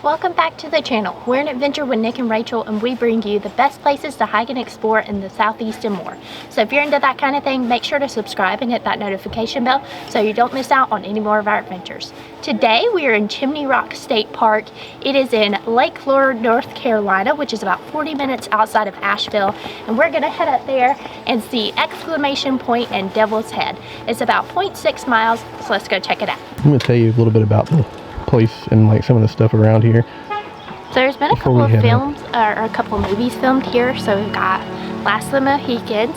Welcome back to the channel. We're an adventure with Nick and Rachel, and we bring you the best places to hike and explore in the Southeast and more. So if you're into that kind of thing, make sure to subscribe and hit that notification bell so you don't miss out on any more of our adventures. Today we are in Chimney Rock State Park. It is in Lake Lure, North Carolina, which is about 40 minutes outside of Asheville, and we're gonna head up there and see Exclamation Point and Devil's Head. It's about 0.6 miles, so let's go check it out. I'm gonna tell you a little bit about the place and like some of the stuff around here. So there's been a couple of films, or a couple of movies filmed here. So we've got Last of the Mohicans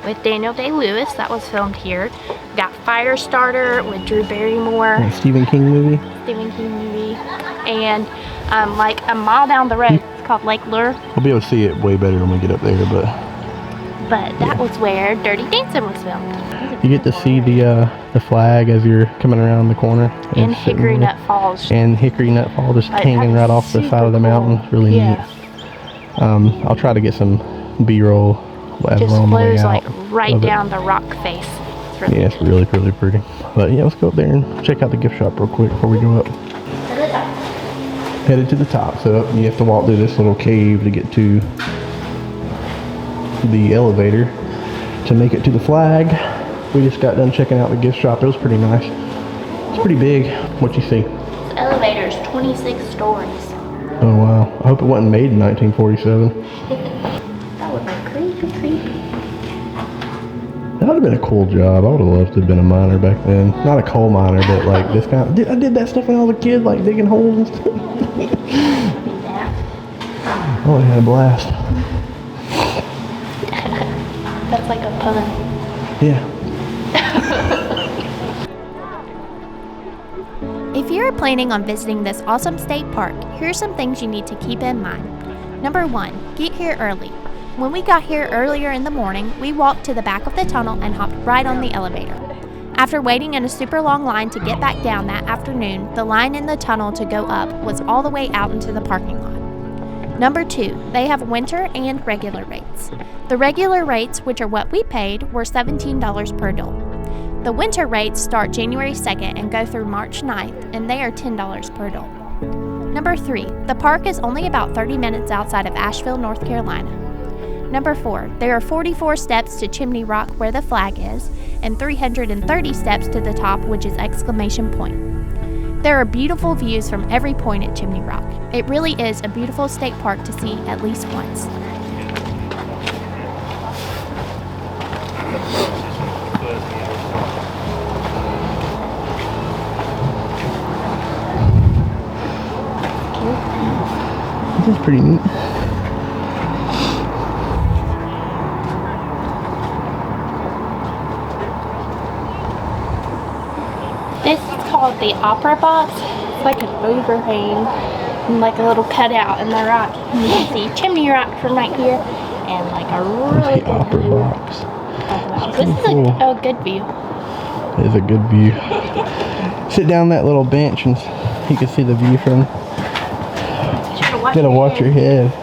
with Daniel Day-Lewis, that was filmed here. We got Firestarter with Drew Barrymore. A Stephen King movie. And like a mile down the road, it's called Lake Lure. We'll be able to see it way better when we get up there, but that was where Dirty Dancing was filmed. You get to see the flag as you're coming around the corner. And Hickory Nut Falls. And Hickory Nut Falls just hanging right off the side of the mountain. It's really neat. I'll try to get some B-roll as we're on the way out. Just flows like right down the rock face. It's really, really pretty. But yeah, let's go up there and check out the gift shop real quick before we go up. Headed to the top. So you have to walk through this little cave to get to the elevator to make it to the flag. We just got done checking out the gift shop. It was pretty nice. It's pretty big. What you see? This elevator is 26 stories. Oh wow. I hope it wasn't made in 1947. That would be creepy. That would have been a cool job. I would have loved to have been a miner back then. Not a coal miner, but like this kind of, I did that stuff when I was a kid, like digging holes and stuff. Oh, I had a blast. That's like a pun. Yeah. If you're planning on visiting this awesome state park, here's some things you need to keep in mind. Number 1, get here early. When we got here earlier in the morning, we walked to the back of the tunnel and hopped right on the elevator. After waiting in a super long line to get back down that afternoon, the line in the tunnel to go up was all the way out into the parking lot. Number 2, they have winter and regular rates. The regular rates, which are what we paid, were $17 per adult. The winter rates start January 2nd and go through March 9th, and they are $10 per adult. Number 3, the park is only about 30 minutes outside of Asheville, North Carolina. Number 4, there are 44 steps to Chimney Rock where the flag is, and 330 steps to the top, which is Exclamation Point. There are beautiful views from every point at Chimney Rock. It really is a beautiful state park to see at least once. This is pretty neat. This is called the Opera Box. It's like an overhang and like a little cutout in the rock. And you can see Chimney Rock from right here and like a really good Opera Box. This is a good view. It is a good view. Sit down that little bench and you can see the view from. You gotta watch your head.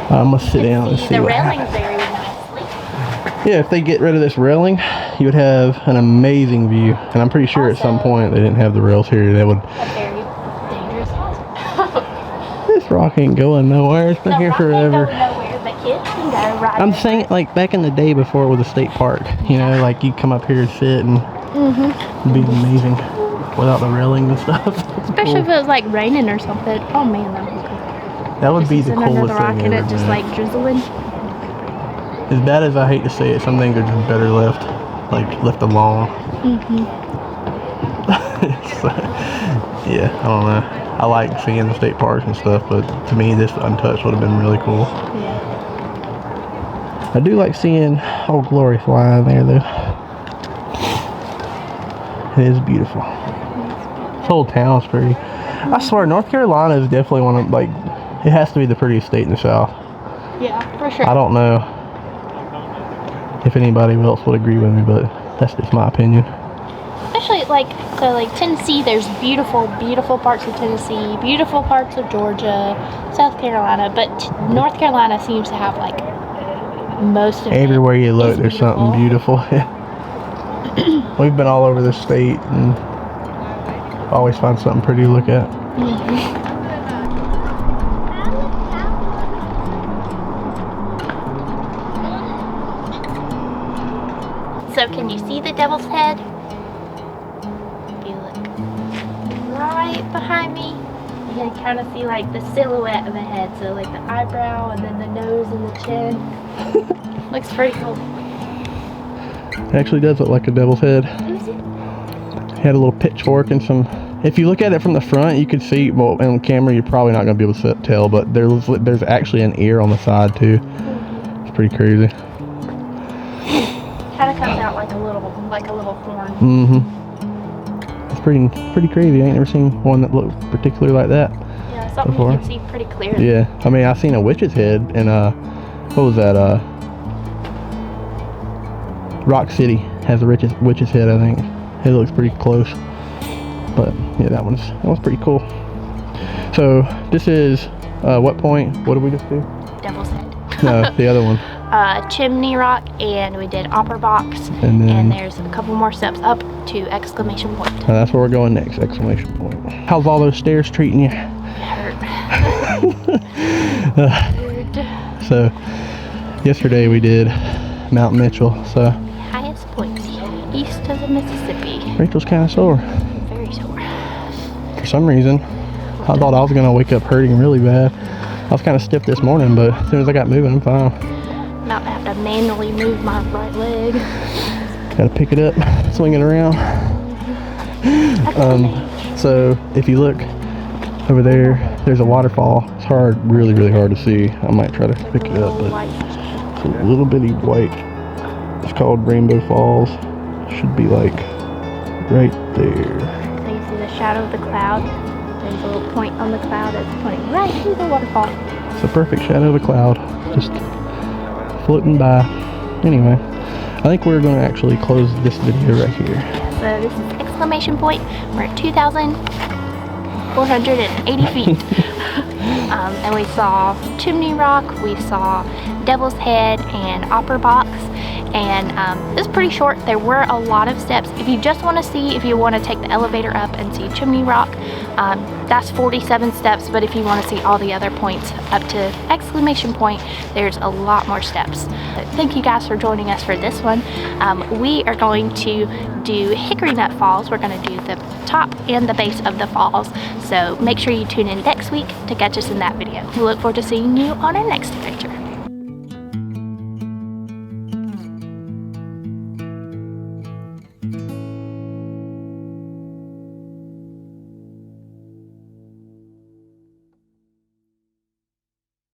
I'm gonna sit down and see the what railing happens. very nicely. Yeah, if they get rid of this railing, you would have an amazing view. And I'm pretty sure at some point they didn't have the rails here. They would. A very dangerous spot. This rock ain't going nowhere. It's been here forever. Nowhere, but kids can go right. I'm saying like back in the day before it was a state park. You know, like you come up here and sit and it'd be amazing without the railing and stuff. Especially if it was like raining or something. Oh man, that would be cool. That would be the coolest under the rock thing and ever, it just man. like drizzling. As bad as I hate to say it, some things are just better left alone. So, yeah, I don't know. I like seeing the state parks and stuff, but to me, this untouched would have been really cool. Yeah. I do like seeing Old Glory fly in there, though. It is beautiful. This whole town's pretty. I swear, North Carolina is definitely one of, like, it has to be the prettiest state in the South. Yeah, for sure. I don't know if anybody else would agree with me, but that's just my opinion. Especially like Tennessee, there's beautiful parts of Tennessee, beautiful parts of Georgia, South Carolina, but North Carolina seems to have like most of it. Everywhere you look, there's something beautiful. We've been all over this state and always find something pretty to look at. So can you see the devil's head? If you look right behind me, you can kind of see like the silhouette of the head. So like the eyebrow and then the nose and the chin. Looks pretty cool. It actually does look like a devil's head. He had a little pitchfork and some. If you look at it from the front, you can see. Well, on camera, you're probably not going to be able to tell, but there's actually an ear on the side too. It's pretty crazy. Kind of comes out like a little horn. It's pretty crazy. I ain't never seen one that looked particularly like that. Yeah, something before. you can see pretty clearly. Yeah, I mean, I've seen a witch's head in what was that? Rock City has a witch's head, I think. It looks pretty close, but yeah, that one's pretty cool. So this is what point? What did we just do? Devil's head. No, the other one. Chimney Rock, and we did Opera Box, and there's a couple more steps up to exclamation point. That's where we're going next, exclamation point. How's all those stairs treating you? Hurt. So yesterday we did Mount Mitchell, so highest point east of the Mississippi. Rachel's kind of sore. Very sore. For some reason, I thought I was gonna wake up hurting really bad. I was kind of stiff this morning, but as soon as I got moving, I'm fine. About to have to manually move my right leg. Gotta pick it up, swing it around. So if you look over there, there's a waterfall. It's really hard to see. I might try to pick it up, but it's a little bitty white. It's called Rainbow Falls. Should be like right there. So you see the shadow of the cloud. There's a little point on the cloud that's pointing right to the waterfall. It's a perfect shadow of a cloud, just floating by. Anyway, I think we're going to actually close this video right here. So this is exclamation point. We're at 2,480 feet. And we saw Chimney Rock, we saw Devil's Head and Opera Box. And it was pretty short. There were a lot of steps. If you just want to see, if you want to take the elevator up and see Chimney Rock, that's 47 steps. But if you want to see all the other points up to exclamation point, there's a lot more steps. Thank you guys for joining us for this one. We are going to do Hickory Nut Falls. We're going to do the top and the base of the falls. So make sure you tune in next week to catch us in that video. We look forward to seeing you on our next adventure.